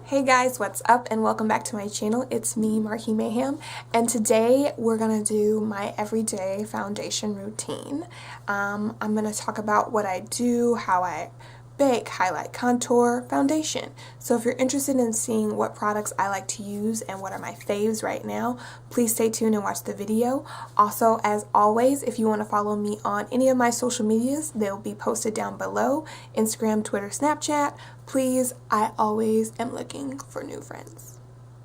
Hey guys, what's up and welcome back to my channel. It's me, Marky Mayhem, and today we're gonna do my everyday foundation routine. I'm gonna talk about what I do, how I bake, highlight, contour, foundation. So if you're interested in seeing what products I like to use and what are my faves right now, please stay tuned and watch the video. Also, as always, if you want to follow me on any of my social medias, they'll be posted down below. Instagram, Twitter, Snapchat. Please, I always am looking for new friends.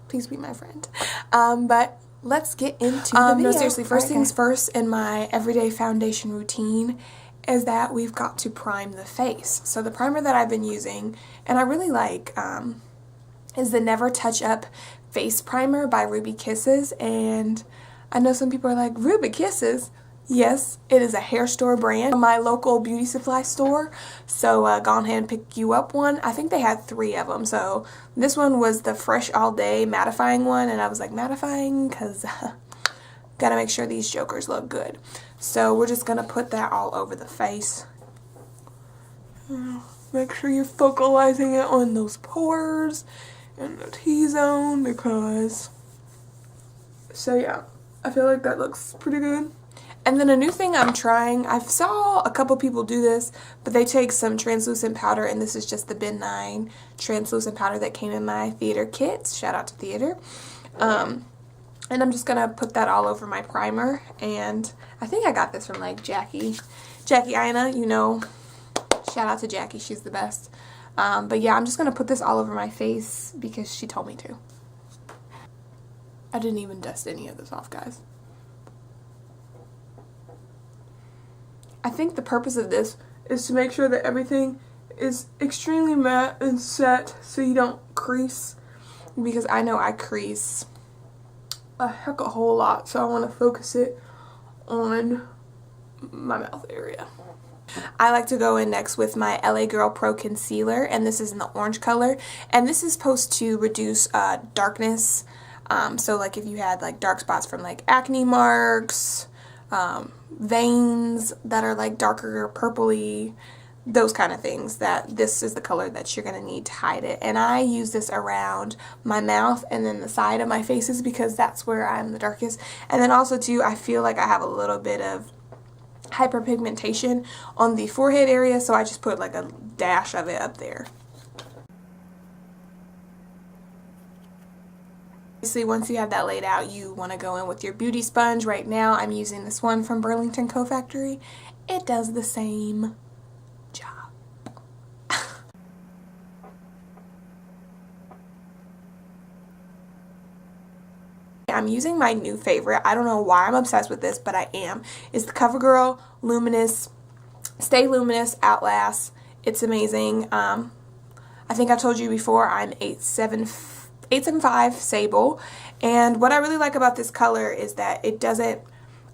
Please be my friend. But let's get into the video. No, seriously, first things first in my everyday foundation routine is that we've got to prime the face. So the primer that I've been using, and I really like, is the Never Touch Up Face Primer by Ruby Kisses. And I know some people are like, Ruby Kisses? Yes, it is a hair store brand, my local beauty supply store. So go ahead and pick you up one. I think they had 3 of them. So this one was the Fresh All Day mattifying one, and I was like, mattifying? Because gotta make sure these jokers look good. So we're just gonna put that all over the face. Make sure you're focalizing it on those pores and the T-zone, because, so yeah, I feel like that looks pretty good. And then a new thing I'm trying, I saw a couple people do this, but they take some translucent powder, and this is just the Ben 9 translucent powder that came in my theater kits. Shout out to theater. And I'm just gonna put that all over my primer, and I think I got this from like Jackie Ina, you know, shout out to Jackie, she's the best. But yeah, I'm just gonna put this all over my face because she told me to. I didn't even dust any of this off, guys. I think the purpose of this is to make sure that everything is extremely matte and set so you don't crease, because I know I crease a heck of a whole lot, so I want to focus it on my mouth area. I like to go in next with my LA Girl Pro Concealer, and this is in the orange color, and this is supposed to reduce darkness. So like if you had like dark spots from like acne marks, veins that are like darker purpley, those kind of things, that this is the color that you're going to need to hide it. And I use this around my mouth and then the side of my faces because that's where I'm the darkest. And then also too, I feel like I have a little bit of hyperpigmentation on the forehead area, so I just put like a dash of it up there. Obviously, once you have that laid out, you want to go in with your beauty sponge. Right now I'm using this one from Burlington Coat Factory. It does the same job. I'm using my new favorite. I don't know why I'm obsessed with this, but I am. It's the CoverGirl Luminous Stay Luminous Outlast. It's amazing. I think I told you before I'm 875 Sable, and what I really like about this color is that it doesn't,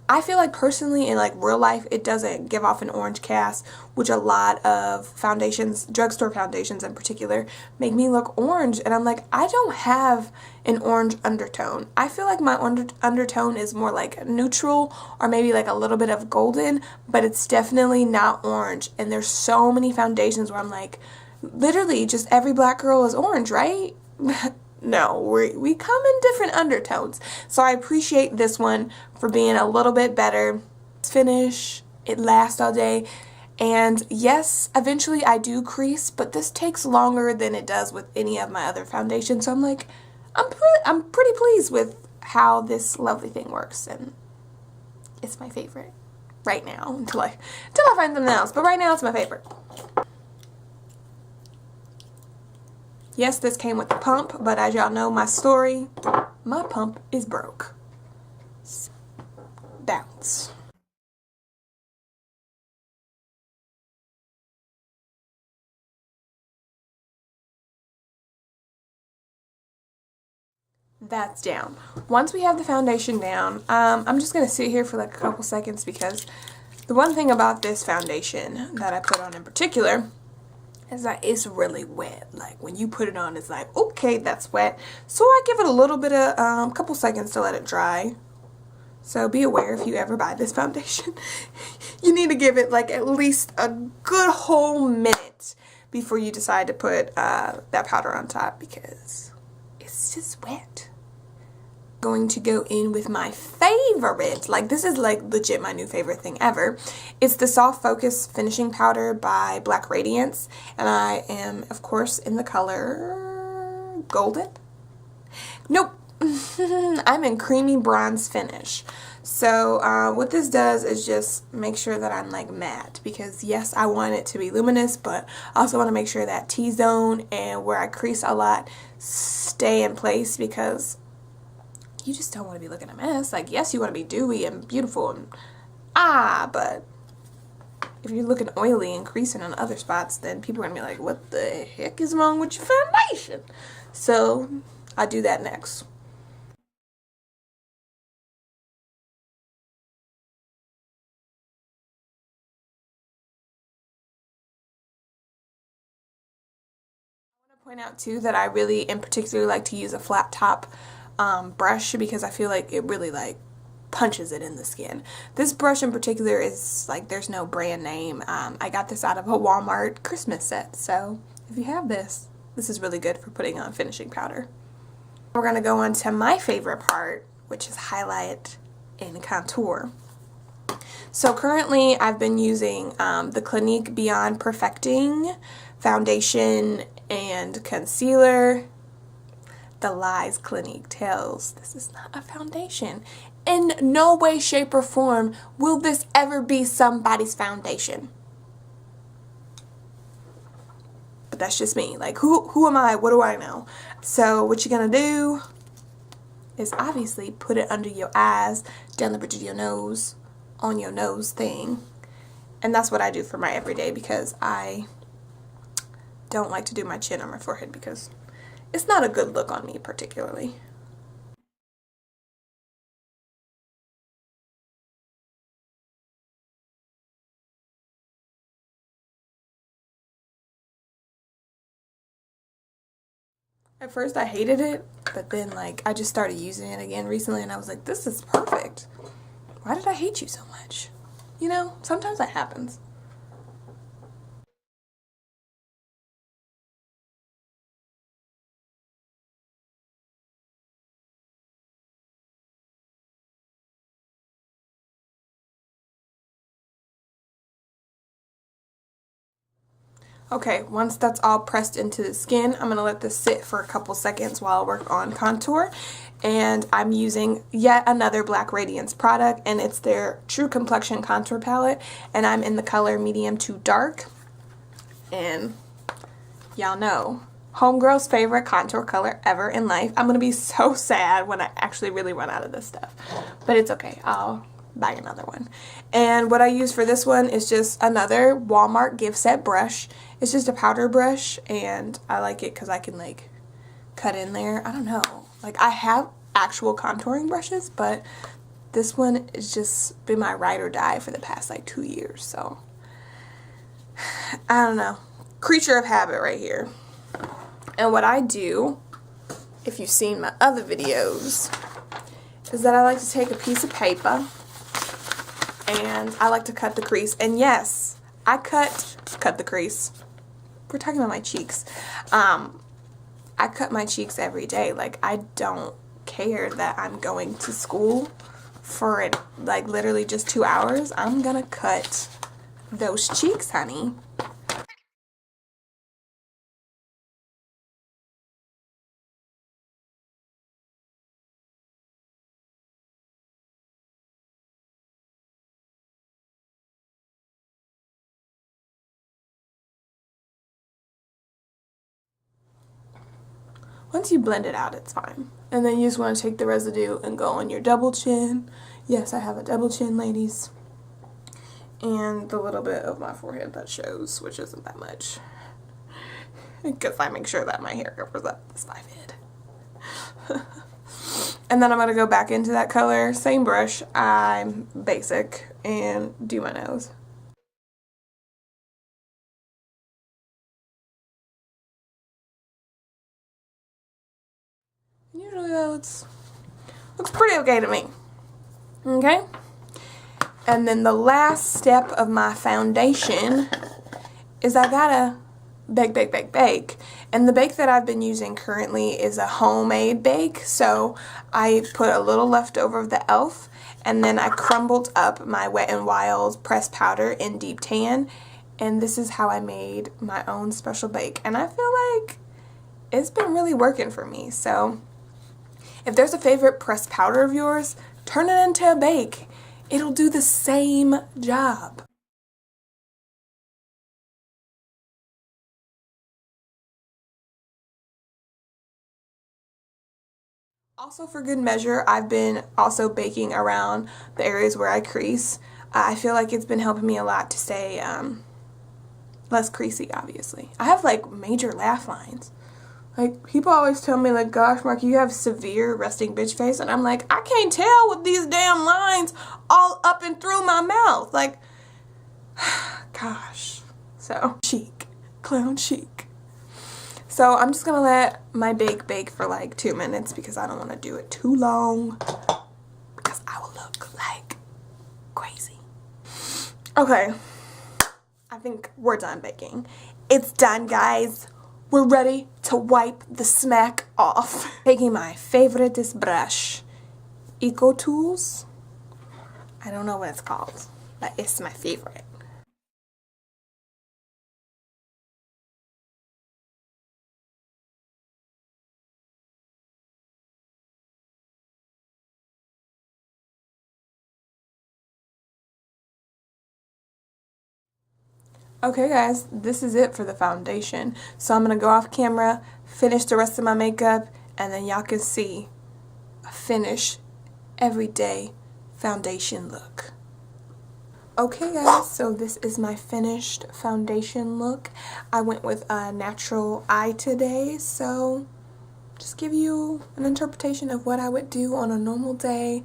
I feel like personally in like real life, it doesn't give off an orange cast, which a lot of foundations, drugstore foundations in particular, make me look orange, and I'm like, I don't have an orange undertone. I feel like my undertone is more like neutral or maybe like a little bit of golden, but it's definitely not orange. And there's so many foundations where I'm like, literally just every black girl is orange, right? No, we come in different undertones. So I appreciate this one for being a little bit better. Finish, it lasts all day. And yes, eventually I do crease, but this takes longer than it does with any of my other foundations. So I'm like, I'm pretty pleased with how this lovely thing works, and it's my favorite right now until I find something else. But right now it's my favorite. Yes, this came with the pump, but as y'all know my story, my pump is broke. So, bounce. That's down. Once we have the foundation down, I'm just going to sit here for like a couple seconds, because the one thing about this foundation that I put on in particular is that it's really wet. Like when you put it on, it's like, okay, that's wet. So I give it a little bit of couple seconds to let it dry. So be aware, if you ever buy this foundation, you need to give it like at least a good whole minute before you decide to put that powder on top, because it's just wet. Going to go in with my favorite, like this is like legit my new favorite thing ever. It's the Soft Focus Finishing Powder by Black Radiance, and I am of course in the color Golden. Nope. I'm in Creamy Bronze Finish. So what this does is just make sure that I'm like matte, because yes, I want it to be luminous, but I also want to make sure that T-zone and where I crease a lot stay in place, because you just don't want to be looking a mess. Like, yes, you want to be dewy and beautiful and but if you're looking oily and creasing on other spots, then people are going to be like, what the heck is wrong with your foundation? So I do that next. Point out too that I really in particular like to use a flat top brush, because I feel like it really like punches it in the skin. This brush in particular is like, there's no brand name. I got this out of a Walmart Christmas set, so if you have this is really good for putting on finishing powder. We're gonna go on to my favorite part, which is highlight and contour. So currently I've been using the Clinique Beyond Perfecting foundation and concealer. The lies Clinique tells. This is not a foundation. In no way, shape, or form will this ever be somebody's foundation. But that's just me. Like, who am I? What do I know? So what you're gonna do is obviously put it under your eyes, down the bridge of your nose, on your nose thing. And that's what I do for my everyday, because I don't like to do my chin on my forehead because it's not a good look on me particularly. At first I hated it, but then like I just started using it again recently and I was like, this is perfect. Why did I hate you so much? You know, sometimes that happens. Okay, once that's all pressed into the skin, I'm going to let this sit for a couple seconds while I work on contour. And I'm using yet another Black Radiance product, and it's their True Complexion Contour Palette. And I'm in the color medium to dark. And y'all know, homegirl's favorite contour color ever in life. I'm going to be so sad when I actually really run out of this stuff. But it's okay, I'll buy another one. And what I use for this one is just another Walmart gift set brush. It's just a powder brush, and I like it because I can like cut in there. I don't know, like I have actual contouring brushes, but this one has just been my ride or die for the past like 2 years. So I don't know, creature of habit right here. And what I do, if you've seen my other videos, is that I like to take a piece of paper and I like to cut the crease. And yes, I cut the crease. We're talking about my cheeks. I cut my cheeks every day. Like, I don't care that I'm going to school for it, like literally just 2 hours. I'm gonna cut those cheeks, honey. Once you blend it out, it's fine. And then you just want to take the residue and go on your double chin. Yes, I have a double chin, ladies. And the little bit of my forehead that shows, which isn't that much. Because I make sure that my hair covers up this side head. And then I'm going to go back into that color. Same brush. I'm basic. And do my nose. Usually that looks pretty okay to me. Okay? And then the last step of my foundation is I gotta bake, bake, bake, bake. And the bake that I've been using currently is a homemade bake. So I put a little leftover of the e.l.f. and then I crumbled up my Wet n Wild pressed powder in deep tan. And this is how I made my own special bake. And I feel like it's been really working for me. So if there's a favorite pressed powder of yours, turn it into a bake. It'll do the same job. Also, for good measure, I've been also baking around the areas where I crease. I feel like it's been helping me a lot to stay less creasy, obviously. I have like major laugh lines. Like, people always tell me, like, gosh, Mark, you have severe resting bitch face. And I'm like, I can't tell with these damn lines all up and through my mouth. Like, gosh. So, chic. Clown chic. So I'm just gonna let my bake for like 2 minutes because I don't want to do it too long because I will look like crazy. Okay, I think we're done baking. It's done, guys. We're ready to wipe the smack off. Taking my favoriteest brush, Eco Tools. I don't know what it's called, but it's my favorite. Okay guys, this is it for the foundation. So I'm going to go off camera, finish the rest of my makeup, and then y'all can see a finished everyday foundation look. Okay guys, so this is my finished foundation look. I went with a natural eye today, so just give you an interpretation of what I would do on a normal day,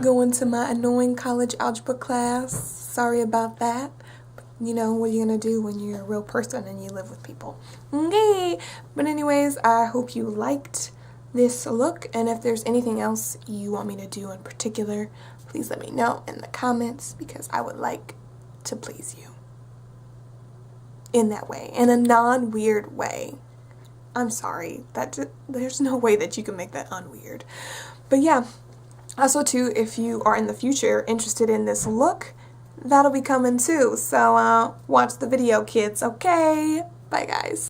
going to my annoying college algebra class. Sorry about that. You know what you're gonna do when you're a real person and you live with people. Okay, but anyways, I hope you liked this look, and if there's anything else you want me to do in particular, please let me know in the comments because I would like to please you in that way, in a non-weird way. I'm sorry, there's no way that you can make that unweird. But yeah, also too, if you are in the future interested in this look, that'll be coming too. So watch the video, kids. Okay, bye guys.